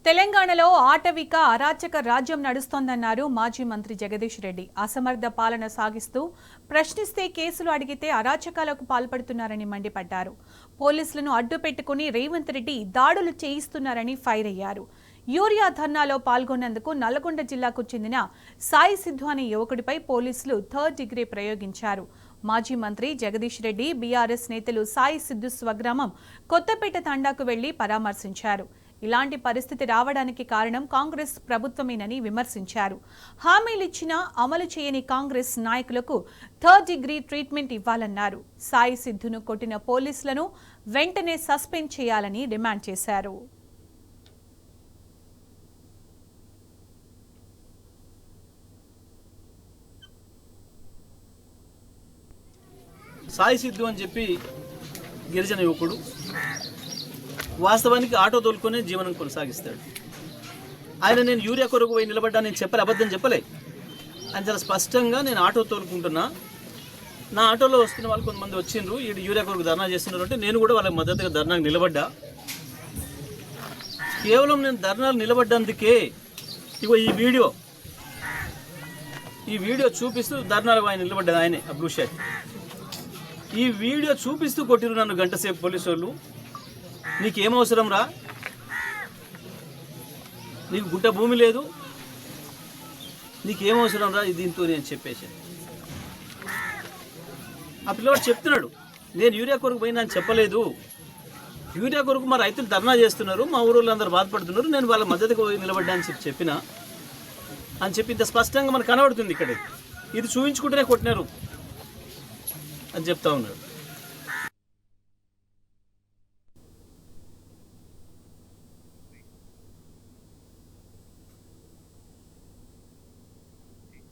తెలంగాణలో ఆటవిక అరాచక రాజ్యం నడుస్తోందన్నారు మాజీ మంత్రి జగదీష్ రెడ్డి. అసమర్థ పాలన సాగిస్తూ ప్రశ్నిస్తే కేసులు అడిగితే అరాచకాలకు పాల్పడుతున్నారని మండిపడ్డారు. పోలీసులను అడ్డుపెట్టుకుని రేవంత్ రెడ్డి దాడులు చేయిస్తున్నారని ఫైర్ అయ్యారు. యూరియా ధర్నాలో పాల్గొన్నందుకు నల్గొండ జిల్లాకు చెందిన సాయి సిద్ధు అనే యువకుడిపై పోలీసులు 3rd డిగ్రీ ప్రయోగించారు. మాజీ మంత్రి జగదీష్ రెడ్డి, బీఆర్ఎస్ నేతలు సాయి సిద్ధు స్వగ్రామం కొత్తపేట తండాకు వెళ్లి పరామర్శించారు. ఇలాంటి పరిస్థితి రావడానికి కారణం కాంగ్రెస్ ప్రభుత్వమేనని విమర్శించారు. హామీలిచ్చినా అమలు చేయని కాంగ్రెస్ నాయకులకు 3rd డిగ్రీ ట్రీట్మెంట్ ఇవ్వాలన్నారు. సాయి సిద్ధును కొట్టిన పోలీసులను వెంటనే సస్పెండ్ చేయాలని డిమాండ్ చేశారు. సాయి సిద్ధు అని చెప్పి గిరిజన యువకుడు వాస్తవానికి ఆటో తోలుకొని జీవనం కొనసాగిస్తాడు. ఆయన నేను యూరియా కొరకు పోయి నిలబడ్డా నేను చెప్పలే, అబద్ధం చెప్పలే. ఆయన చాలా స్పష్టంగా నేను ఆటో తోలుకుంటున్నా, నా ఆటోలో వస్తున్న వాళ్ళు కొంతమంది వచ్చిండ్రు, ఈ యూరియా కొరకు ధర్నా చేస్తున్నారు అంటే నేను కూడా వాళ్ళకి మద్దతుగా ధర్నాకు నిలబడ్డా. కేవలం నేను ధర్నాలు నిలబడ్డందుకే ఇగో ఈ వీడియో చూపిస్తూ ధర్నాలు ఆయన నిలబడ్డది ఆయనే బ్లూ షర్ట్. ఈ వీడియో చూపిస్తూ కొట్టిరు నన్ను గంట సేపు పోలీసు వాళ్ళు. నీకేమవసరం రా, నీకు గుట్ట భూమి లేదు, నీకేమవసరం రా దీంతో నేను చెప్పేసి. ఆ పిల్లవాడు చెప్తున్నాడు, నేను యూరియా కొరకు పోయినా అని చెప్పలేదు, యూరియా కొరకు మా రైతులు ధర్నా చేస్తున్నారు, మా ఊరు అందరూ బాధపడుతున్నారు, నేను వాళ్ళ మద్దతుకు పోయి నిలబడ్డా అని చెప్పిన అని చెప్పి ఇంత స్పష్టంగా మనకు కనబడుతుంది. ఇక్కడ ఇది చూపించుకుంటూనే కొట్టినారు అని చెప్తా ఉన్నాడు.